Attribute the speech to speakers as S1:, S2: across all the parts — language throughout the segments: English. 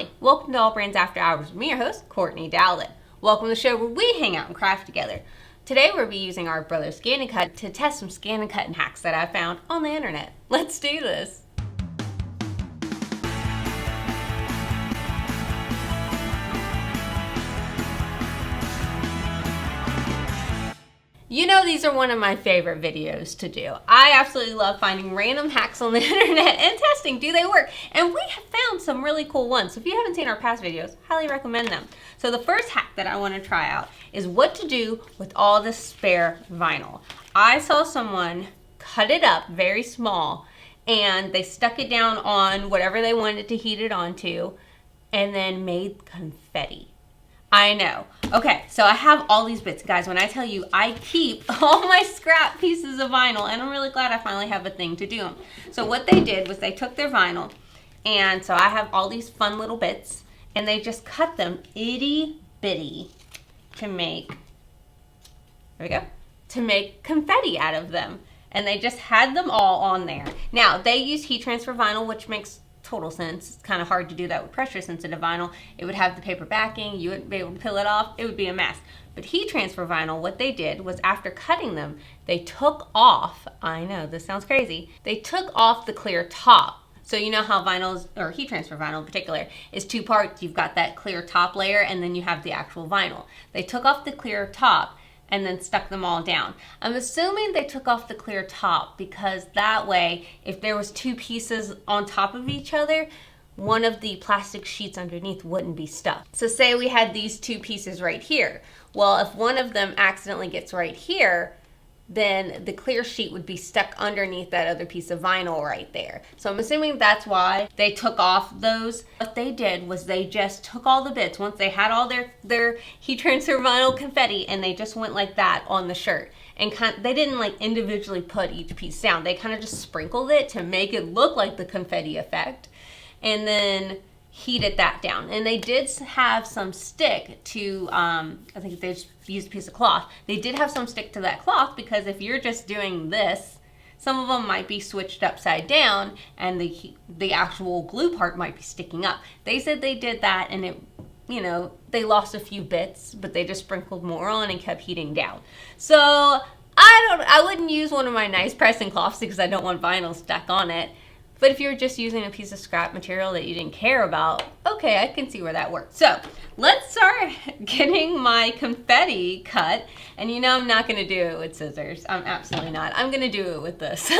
S1: Hi, welcome to AllBrands After Hours with me, your host, Courtney Douthat. Welcome to the show where we hang out and craft together. Today we'll be using our brother ScanNCut to test some ScanNCut hacks that I found on the internet. Let's do this. You know, these are one of my favorite videos to do. I absolutely love finding random hacks on the internet and testing, do they work? And we have found some really cool ones. So if you haven't seen our past videos, highly recommend them. So the first hack that I want to try out is what to do with all the spare vinyl. I saw someone cut it up very small and they stuck it down on whatever they wanted to heat it onto and then made confetti. I know. Okay, so I have all these bits. Guys, when I tell you I keep all my scrap pieces of vinyl, and I'm really glad I finally have a thing to do them. So what they did was they took their vinyl, and so I have all these fun little bits, and they just cut them itty bitty to make, there we go, to make confetti out of them. And they just had them all on there. Now, they use heat transfer vinyl, which makes total sense. It's kind of hard to do that with pressure sensitive vinyl. It would have the paper backing, you wouldn't be able to peel it off, it would be a mess. But heat transfer vinyl, what they did was after cutting them, they took off, I know this sounds crazy, they took off the clear top. So you know how vinyls, or heat transfer vinyl in particular, is two parts. You've got that clear top layer and then you have the actual vinyl. They took off the clear top and then stuck them all down. I'm assuming they took off the clear top because that way, if there was two pieces on top of each other, one of the plastic sheets underneath wouldn't be stuck. So say we had these two pieces right here. Well, if one of them accidentally gets right here, then the clear sheet would be stuck underneath that other piece of vinyl right there. So I'm assuming that's why they took off those. What they did was they just took all the bits, once they had all their heat transfer vinyl confetti, and they just went like that on the shirt. And they didn't like individually put each piece down. They kind of just sprinkled it to make it look like the confetti effect. And then heated that down. And they did have some stick to, I think they just used a piece of cloth. They did have some stick to that cloth because if you're just doing this, some of them might be switched upside down and the actual glue part might be sticking up. They said they did that and it, you know, they lost a few bits, but they just sprinkled more on and kept heating down. So I wouldn't use one of my nice pressing cloths because I don't want vinyl stuck on it. But if you're just using a piece of scrap material that you didn't care about, okay, I can see where that works. So let's start getting my confetti cut. And you know I'm not gonna do it with scissors. I'm absolutely not. I'm gonna do it with this. I'm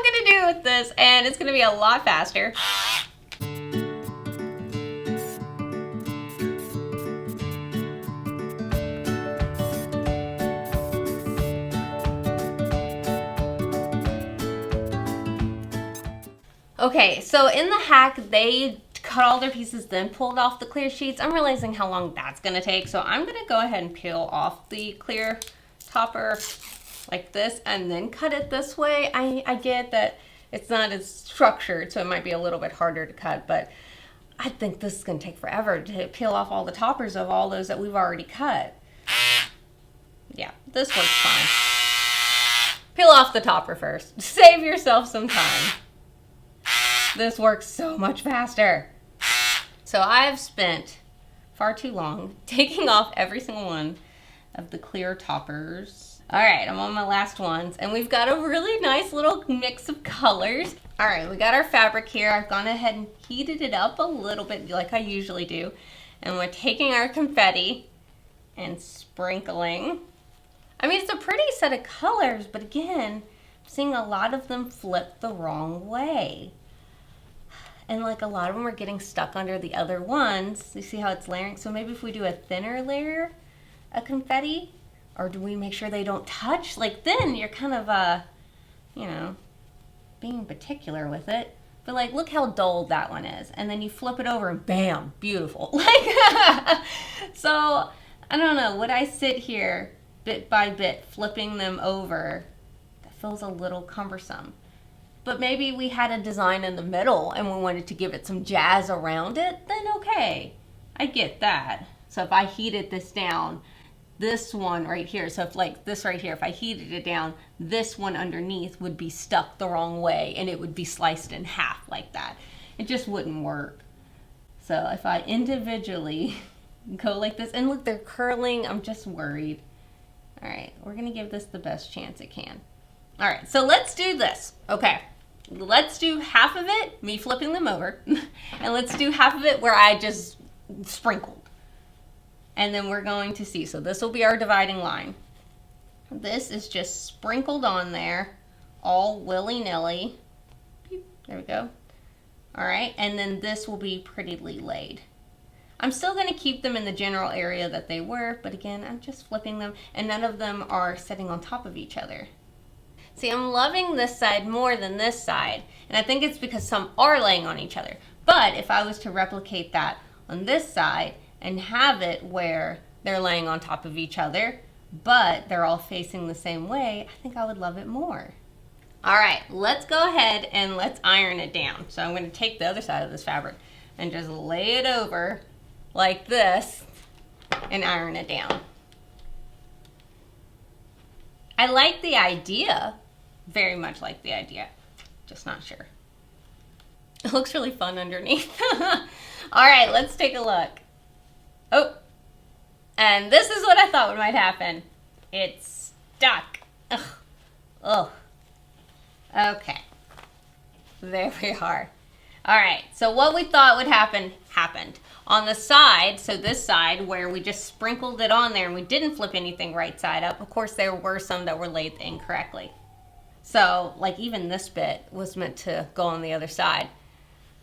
S1: gonna do it with this and it's gonna be a lot faster. Okay, so in the hack, they cut all their pieces, then pulled off the clear sheets. I'm realizing how long that's gonna take, so I'm gonna go ahead and peel off the clear topper like this and then cut it this way. I get that it's not as structured, so it might be a little bit harder to cut, but I think this is gonna take forever to peel off all the toppers of all those that we've already cut. Yeah, this works fine. Peel off the topper first. Save yourself some time. This works so much faster. So I've spent far too long taking off every single one of the clear toppers. All right, I'm on my last ones and we've got a really nice little mix of colors. All right, we got our fabric here. I've gone ahead and heated it up a little bit like I usually do. And we're taking our confetti and sprinkling. I mean, it's a pretty set of colors, but again, I'm seeing a lot of them flip the wrong way. And like a lot of them are getting stuck under the other ones. You see how it's layering? So maybe if we do a thinner layer of confetti, or do we make sure they don't touch? Like then you're kind of, you know, being particular with it. But like, look how dull that one is. And then you flip it over and bam, beautiful. Like, so I don't know, would I sit here bit by bit flipping them over? That feels a little cumbersome. But maybe we had a design in the middle and we wanted to give it some jazz around it, then okay, I get that. So if I heated this down, this one right here, so if like this right here, if I heated it down, this one underneath would be stuck the wrong way and it would be sliced in half like that. It just wouldn't work. So if I individually go like this, and look, they're curling, I'm just worried. All right, we're gonna give this the best chance it can. All right, so let's do this. Okay, let's do half of it, me flipping them over, and let's do half of it where I just sprinkled. And then we're going to see, so this will be our dividing line. This is just sprinkled on there, all willy-nilly. There we go. All right, and then this will be prettily laid. I'm still gonna keep them in the general area that they were, but again, I'm just flipping them, and none of them are sitting on top of each other. See, I'm loving this side more than this side, and I think it's because some are laying on each other. But if I was to replicate that on this side and have it where they're laying on top of each other, but they're all facing the same way, I think I would love it more. All right, let's go ahead and let's iron it down. So I'm gonna take the other side of this fabric and just lay it over like this and iron it down. I like the idea, very much like the idea, just not sure. It looks really fun underneath. All right, let's take a look. Oh, and this is what I thought might happen. It's stuck. Ugh. Ugh. Okay, there we are. All right, so what we thought would happen, happened. On the side, so this side where we just sprinkled it on there and we didn't flip anything right side up, of course there were some that were laid incorrectly. So like even this bit was meant to go on the other side.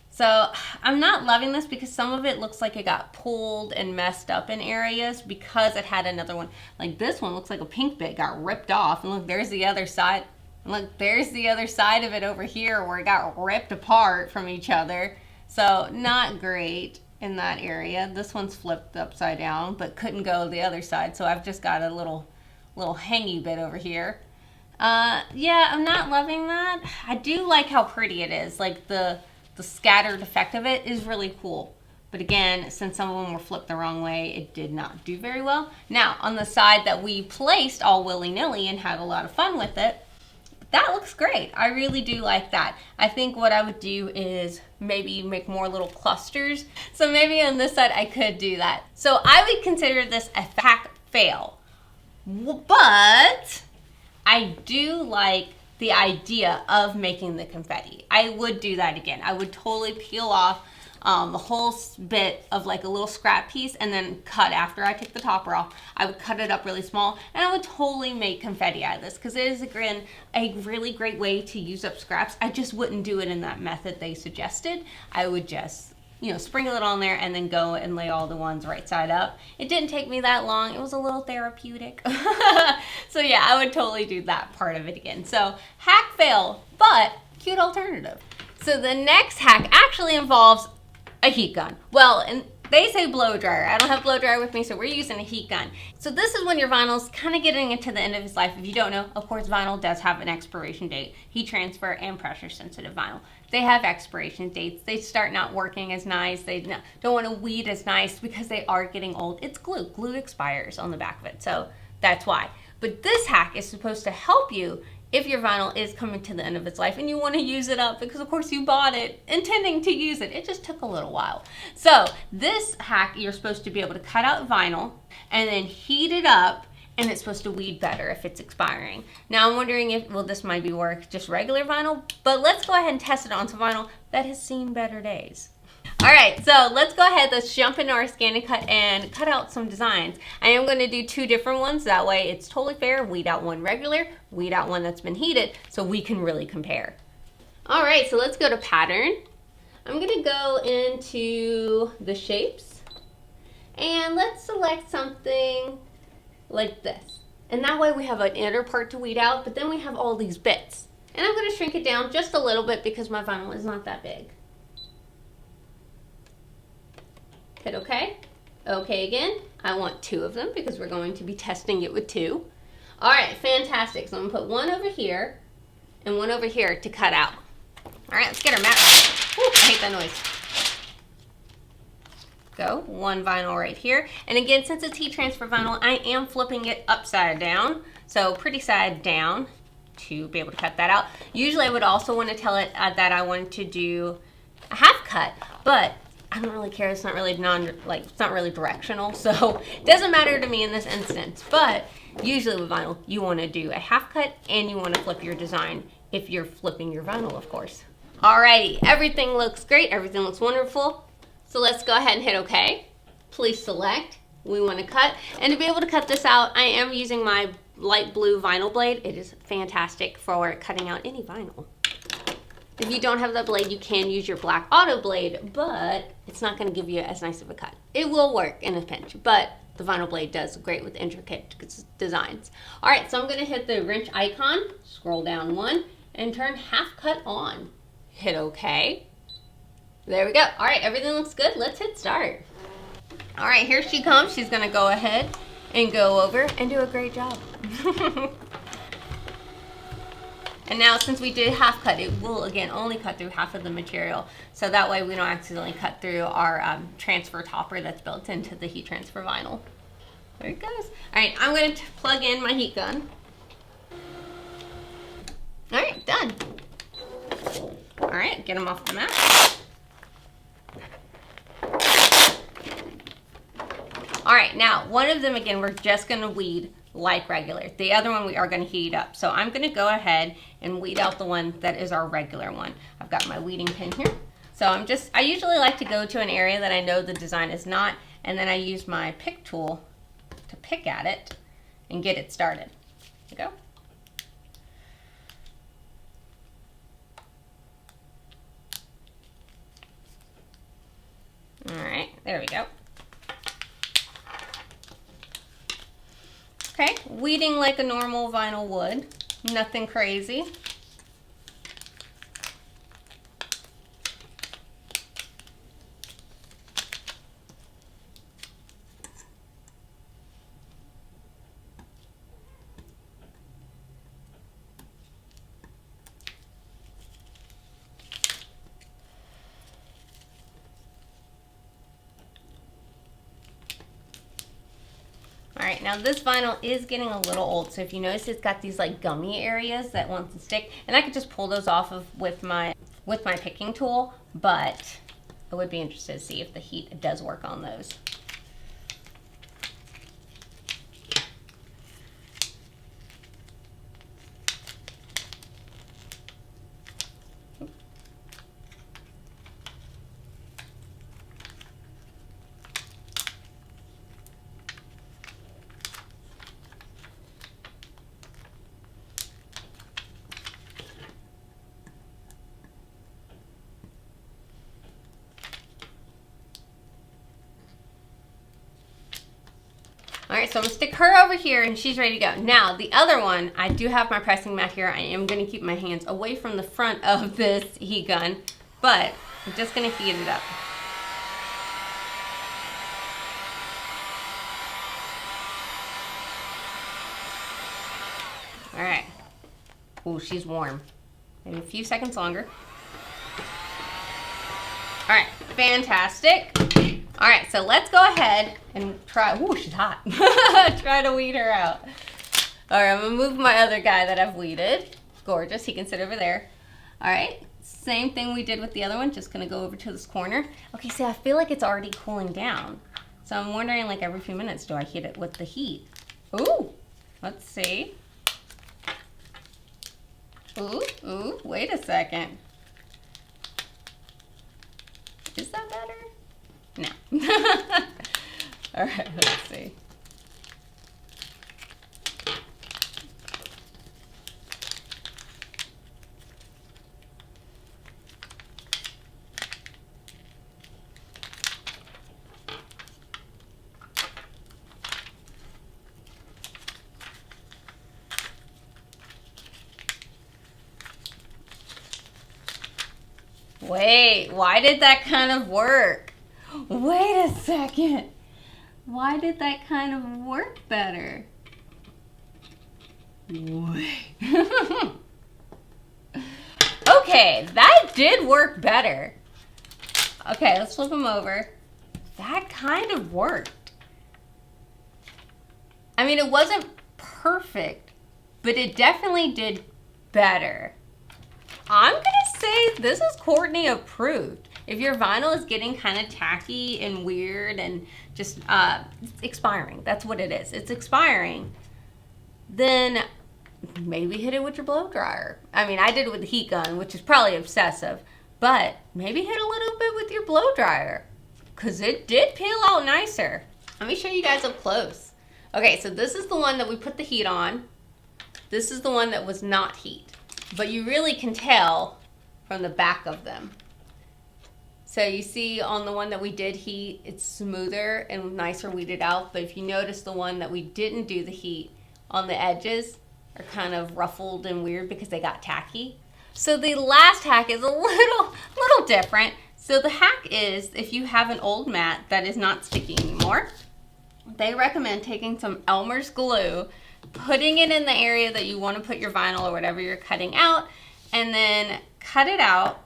S1: So I'm not loving this because some of it looks like it got pulled and messed up in areas because it had another one. Like this one looks like a pink bit got ripped off, and look, there's the other side. And look, there's the other side of it over here where it got ripped apart from each other. So not great in that area. This one's flipped upside down, but couldn't go the other side. So I've just got a little hangy bit over here. Yeah, I'm not loving that. I do like how pretty it is. Like the scattered effect of it is really cool. But again, since some of them were flipped the wrong way, it did not do very well. Now, on the side that we placed all willy-nilly and had a lot of fun with it, that looks great. I really do like that. I think what I would do is maybe make more little clusters. So maybe on this side I could do that. So I would consider this a hack fail. But I do like the idea of making the confetti. I would do that again. I would totally peel off the whole bit of like a little scrap piece and then cut after I take the topper off. I would cut it up really small and I would totally make confetti out of this because it is again a really great way to use up scraps. I just wouldn't do it in that method they suggested. I would just, you know, sprinkle it on there and then go and lay all the ones right side up. It didn't take me that long. It was a little therapeutic. So yeah, I would totally do that part of it again. So hack fail, but cute alternative. So the next hack actually involves a heat gun. Well, and they say blow dryer. I don't have blow dryer with me, so we're using a heat gun. So this is when your vinyl's kind of getting into the end of its life. If you don't know, of course, vinyl does have an expiration date. Heat transfer and pressure sensitive vinyl. They have expiration dates. They start not working as nice. They don't want to weed as nice because they are getting old. It's glue. Glue expires on the back of it, so that's why. But this hack is supposed to help you if your vinyl is coming to the end of its life and you want to use it up because of course you bought it intending to use it. It just took a little while. So this hack, you're supposed to be able to cut out vinyl and then heat it up, and it's supposed to weed better if it's expiring. Now I'm wondering if, well, this might be work just regular vinyl, but let's go ahead and test it on some vinyl that has seen better days. All right, so let's go ahead, let's jump into our ScanNCut and cut out some designs. I am going to do two different ones, that way it's totally fair. Weed out one regular, weed out one that's been heated, so we can really compare. All right, so let's go to pattern. I'm gonna go into the shapes, and let's select something like this. And that way we have an inner part to weed out, but then we have all these bits. And I'm gonna shrink it down just a little bit because my vinyl is not that big. Hit OK. OK again. I want two of them because we're going to be testing it with two. All right, fantastic. So I'm going to put one over here and one over here to cut out. All right, let's get our mat ready. Ooh, I hate that noise. Go, one vinyl right here. And again, since it's heat transfer vinyl, I am flipping it upside down. So pretty side down to be able to cut that out. Usually I would also want to tell it that I wanted to do a half cut, but I don't really care. It's not really it's not really directional, so it doesn't matter to me in this instance. But usually with vinyl, you want to do a half cut and you want to flip your design if you're flipping your vinyl, of course. Alrighty, everything looks great. Everything looks wonderful. So let's go ahead and hit OK. Please select. We want to cut. And to be able to cut this out, I am using my light blue vinyl blade. It is fantastic for cutting out any vinyl. If you don't have that blade, you can use your black auto blade, but it's not going to give you as nice of a cut. It will work in a pinch, but the vinyl blade does great with intricate designs. All right, so I'm going to hit the wrench icon, scroll down one, and turn half cut on. Hit OK. There we go. All right, everything looks good. Let's hit start. All right, here she comes. She's going to go ahead and go over and do a great job. And now since we did half cut, it will again only cut through half of the material. So that way we don't accidentally cut through our transfer topper that's built into the heat transfer vinyl. There it goes. All right, I'm going to plug in my heat gun. All right, done. All right, get them off the mat. All right, now one of them again, we're just going to weed like regular. The other one we are going to heat up. So I'm going to go ahead and weed out the one that is our regular one. I've got my weeding pin here. So I usually like to go to an area that I know the design is not, and then I use my pick tool to pick at it and get it started. There you go. All right, there we go. Okay, weeding like a normal vinyl would, nothing crazy. All right, now this vinyl is getting a little old, so if you notice it's got these like gummy areas that want to stick, and I could just pull those off with my picking tool, but I would be interested to see if the heat does work on those. All right, so I'm gonna stick her over here and she's ready to go. Now, the other one, I do have my pressing mat here. I am gonna keep my hands away from the front of this heat gun, but I'm just gonna heat it up. All right. Oh, she's warm. Maybe a few seconds longer. All right, fantastic. All right, so let's go ahead and try. Ooh, she's hot. Try to weed her out. All right, I'm gonna move my other guy that I've weeded. Gorgeous, he can sit over there. All right, same thing we did with the other one, just gonna go over to this corner. Okay, see, I feel like it's already cooling down. So I'm wondering, like every few minutes, do I hit it with the heat? Ooh, let's see. Ooh, wait a second. Is that better? No. All right, let's see. Wait, why did that kind of work? Wait a second. Why did that kind of work better? Wait. Okay, that did work better. Okay, let's flip them over. That kind of worked. I mean, it wasn't perfect, but it definitely did better. I'm gonna say this is Courtney approved. If your vinyl is getting kind of tacky and weird and just it's expiring, that's what it is. It's expiring. Then maybe hit it with your blow dryer. I mean, I did it with the heat gun, which is probably obsessive, but maybe hit a little bit with your blow dryer because it did peel out nicer. Let me show you guys up close. Okay, so this is the one that we put the heat on. This is the one that was not heat, but you really can tell from the back of them. So you see on the one that we did heat, it's smoother and nicer weeded out, but if you notice the one that we didn't do the heat, on the edges are kind of ruffled and weird because they got tacky. So the last hack is a little different. So the hack is, if you have an old mat that is not sticky anymore, they recommend taking some Elmer's glue, putting it in the area that you want to put your vinyl or whatever you're cutting out, and then cut it out,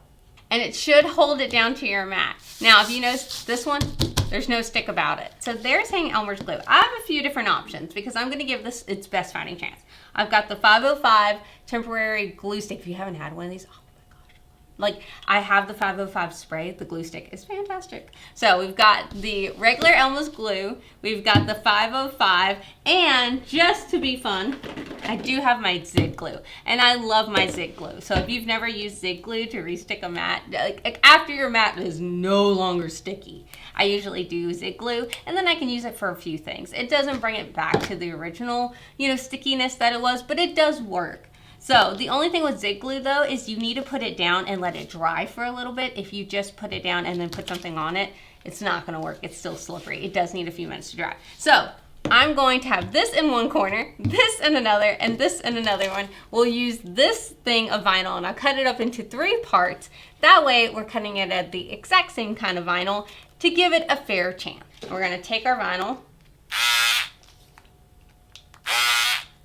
S1: and it should hold it down to your mat. Now, if you notice this one, there's no stick about it. So they're saying Elmer's glue. I have a few different options because I'm gonna give this its best fighting chance. I've got the 505 temporary glue stick. If you haven't had one of these, oh my gosh. Like, I have the 505 spray, the glue stick is fantastic. So we've got the regular Elmer's glue, we've got the 505, and just to be fun, I do have my zig glue, and I love my zig glue. So if you've never used zig glue to restick a mat, like after your mat is no longer sticky, I usually do zig glue, and then I can use it for a few things. It doesn't bring it back to the original, stickiness that it was, but it does work. So the only thing with zig glue though is you need to put it down and let it dry for a little bit. If you just put it down and then put something on it, it's not gonna work. It's still slippery. It does need a few minutes to dry. So I'm going to have this in one corner, this in another, and this in another one. We'll use this thing of vinyl, and I'll cut it up into 3 parts. That way we're cutting it at the exact same kind of vinyl to give it a fair chance. We're gonna take our vinyl.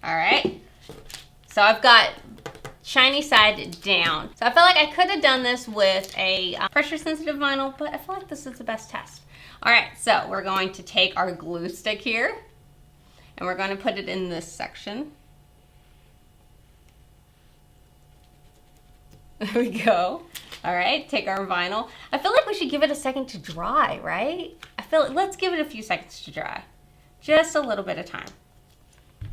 S1: All right. So I've got shiny side down. So I feel like I could have done this with a pressure sensitive vinyl, but I feel like this is the best test. All right, so we're going to take our glue stick here and we're going to put it in this section. There we go. All right, take our vinyl. I feel like we should give it a second to dry, right? Let's give it a few seconds to dry. Just a little bit of time.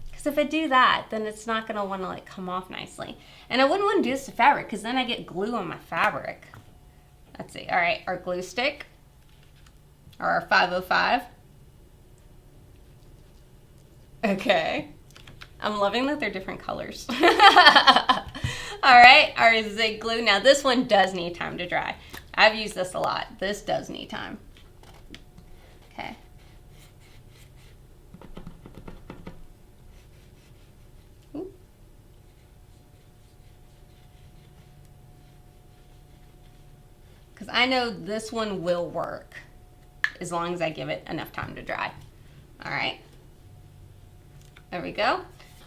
S1: Because if I do that, then it's not gonna wanna like come off nicely. And I wouldn't wanna do this to fabric because then I get glue on my fabric. Let's see, all right, our glue stick, or our 505. Okay. I'm loving that they're different colors. All right, our zig glue. Now this one does need time to dry. I've used this a lot. This does need time. Okay. Because I know this one will work as long as I give it enough time to dry. All right. There we go.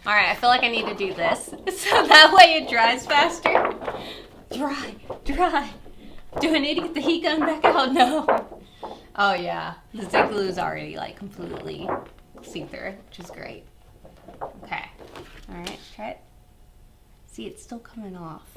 S1: All right, I feel like I need to do this so that way it dries faster. Dry, dry. Do I need to get the heat gun back out? No. Oh yeah, the zig glue is already like completely see-through, which is great. Okay, all right, try it. See, it's still coming off.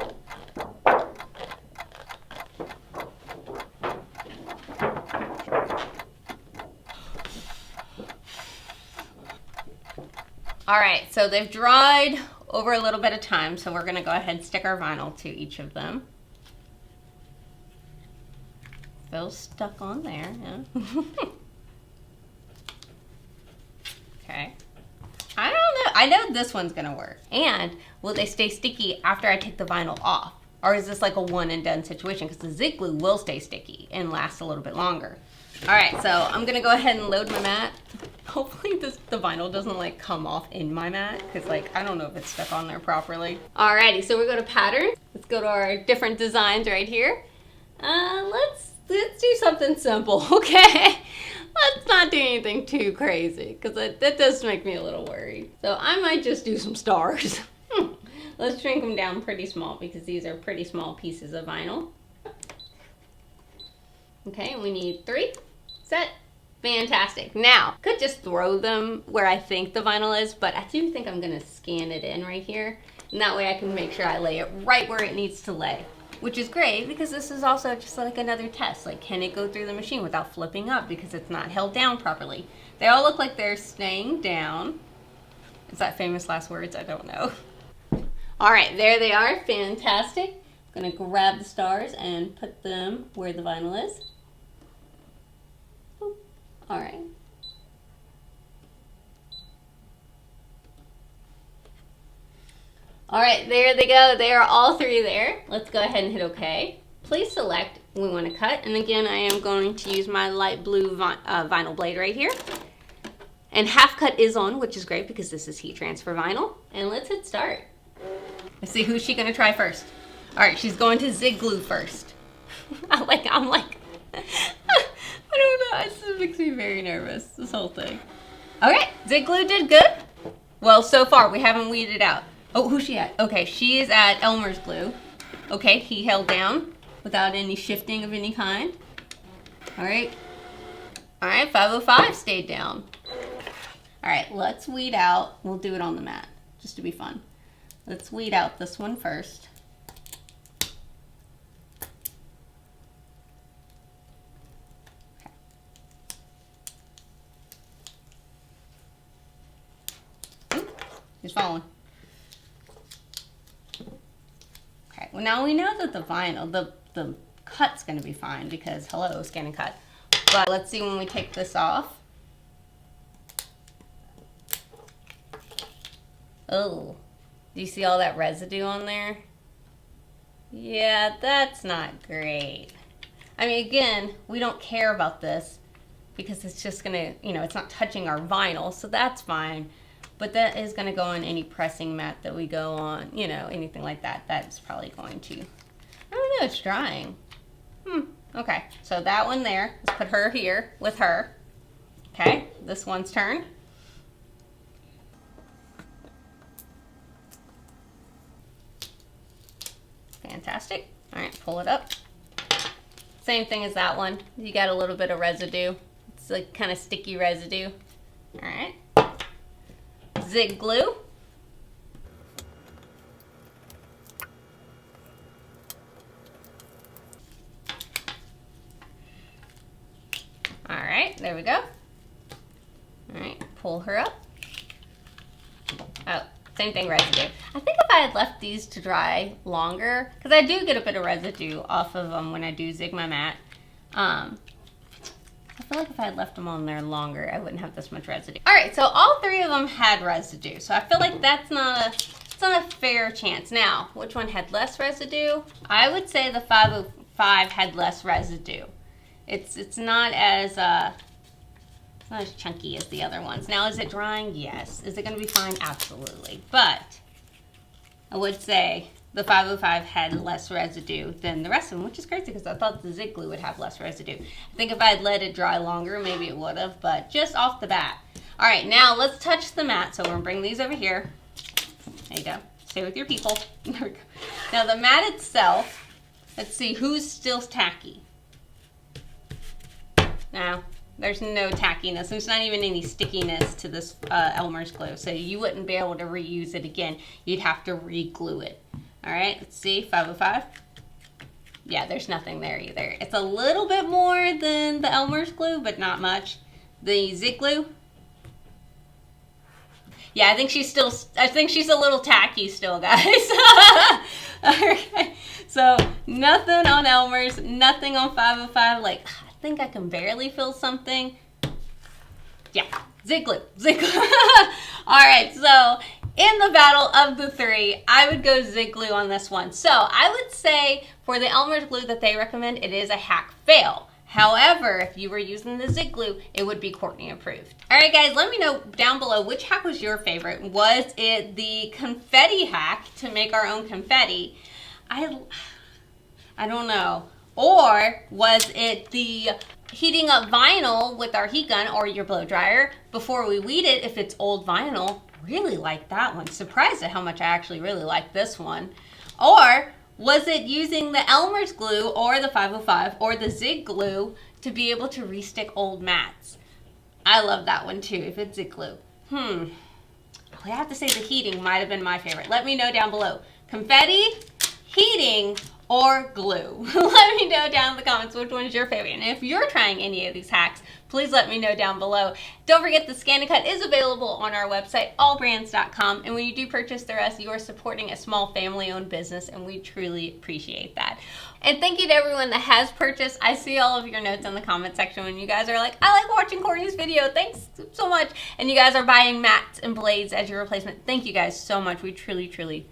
S1: All right, so they've dried over a little bit of time, so we're gonna go ahead and stick our vinyl to each of them. Feels stuck on there, yeah. Okay. I don't know, I know this one's gonna work. And will they stay sticky after I take the vinyl off? Or is this like a one and done situation? Because the zig glue will stay sticky and last a little bit longer. All right, so I'm gonna go ahead and load my mat. Hopefully the vinyl doesn't like come off in my mat because like I don't know if it's stuck on there properly. Alrighty, so we go to patterns. Let's go to our different designs right here. Let's do something simple, okay? Let's not do anything too crazy because that does make me a little worried. So I might just do some stars. Let's shrink them down pretty small because these are pretty small pieces of vinyl. Okay, we need 3. Set. Fantastic. Now, could just throw them where I think the vinyl is, but I do think I'm gonna scan it in right here. And that way I can make sure I lay it right where it needs to lay. which is great because this is also just like another test. Like, can it go through the machine without flipping up because it's not held down properly? They all look like they're staying down. Is that famous last words? I don't know. All right, there they are. Fantastic. I'm gonna grab the stars and put them where the vinyl is. All right. All right, there they go. They are all three there. Let's go ahead and hit OK. Please select we want to cut. And again, I am going to use my light blue vinyl blade right here. And half cut is on, which is great because this is heat transfer vinyl. And let's hit start. Let's see, who's she gonna try first? All right, she's going to zig glue first. I'm like, I don't know, this makes me very nervous, this whole thing. Okay, zig glue did good. Well, so far, we haven't weeded out. Oh, who's she at? Okay, she is at Elmer's glue. Okay, he held down without any shifting of any kind. All right, 505 stayed down. All right, let's weed out. We'll do it on the mat, just to be fun. Let's weed out this one first. Okay. Ooh, he's falling. Okay, well now we know that the vinyl, the cut's gonna be fine because, hello, ScanNCut. But let's see when we take this off. Oh, do you see all that residue on there? Yeah, that's not great. I mean, again, we don't care about this because it's just gonna, you know, it's not touching our vinyl, so that's fine. But that is gonna go on any pressing mat that we go on, you know, anything like that. That's probably going to, I don't know, it's drying. Okay, so that one there, let's put her here with her. Okay, this one's turn. Fantastic. All right, pull it up. Same thing as that one. You got a little bit of residue. It's like kind of sticky residue. All right. Zig glue. All right, there we go. All right, pull her up. Oh, same thing, residue. I think if I had left these to dry longer, because I do get a bit of residue off of them when I do zig my mat. I feel like if I had left them on there longer, I wouldn't have this much residue. All right, so all three of them had residue. So I feel like it's not a fair chance. Now, which one had less residue? I would say the 505 had less residue. It's not as chunky as the other ones. Now, is it drying? Yes. Is it going to be fine? Absolutely. But I would say the 505 had less residue than the rest of them, which is crazy because I thought the zig glue would have less residue. I think if I had let it dry longer, maybe it would have, but just off the bat. All right, now let's touch the mat. So we're gonna bring these over here. There you go. Stay with your people. There we go. Now the mat itself, let's see who's still tacky. Now, there's no tackiness. There's not even any stickiness to this Elmer's glue, so you wouldn't be able to reuse it again. You'd have to re-glue it. All right, let's see, 505. Yeah, there's nothing there either. It's a little bit more than the Elmer's glue, but not much. The zig glue. Yeah, I think she's a little tacky still, guys. Okay, so nothing on Elmer's, nothing on 505. Like, I think I can barely feel something. Yeah, zig glue, zig glue. All right, so in the battle of the three, I would go zig glue on this one. So I would say for the Elmer's glue that they recommend, it is a hack fail. However, if you were using the zig glue, it would be Courtney approved. All right, guys, let me know down below which hack was your favorite. Was it the confetti hack to make our own confetti? I don't know. Or was it the heating up vinyl with our heat gun or your blow dryer before we weed it if it's old vinyl? Really like that one. Surprised at how much I actually really like this one. Or was it using the Elmer's glue or the 505 or the zig glue to be able to restick old mats? I love that one too, if it's zig glue. I have to say the heating might have been my favorite. Let me know down below. Confetti, heating, or glue? Let me know down in the comments which one is your favorite. And if you're trying any of these hacks, please let me know down below. Don't forget the ScanNCut is available on our website, allbrands.com. And when you do purchase through us, you are supporting a small family-owned business, and we truly appreciate that. And thank you to everyone that has purchased. I see all of your notes in the comment section when you guys are like, I like watching Courtney's video. Thanks so much. And you guys are buying mats and blades as your replacement. Thank you guys so much. We truly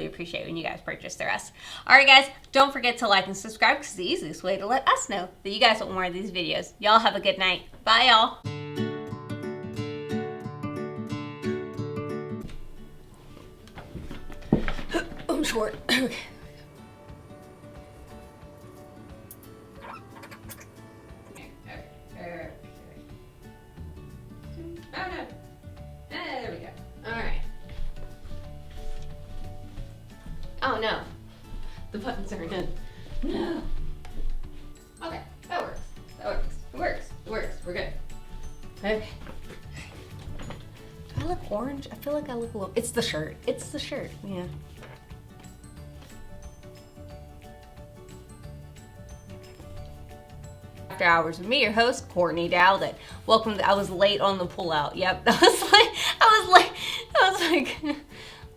S1: appreciate when you guys purchase through us. All right, guys, don't forget to like and subscribe because it's the easiest way to let us know that you guys want more of these videos. Y'all have a good night. Bye, y'all. I'm short. Okay. Oh, no. There we go. All right. Oh no, the buttons are in. No. Okay, that works. It works. We're good. Okay. Do I look orange? I feel like I look a little. It's the shirt. Yeah. After Hours with me, your host, Courtney Douthat. Welcome to, I was late on the pullout. Yep, I was like,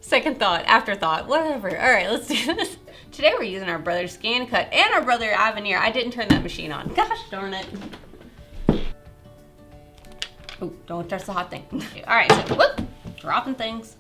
S1: second thought, afterthought, whatever. All right, let's do this. Today we're using our brother's ScanNCut and our brother Avenir. I didn't turn that machine on. Gosh darn it. Oh, don't touch the hot thing. All right, so whoop, dropping things.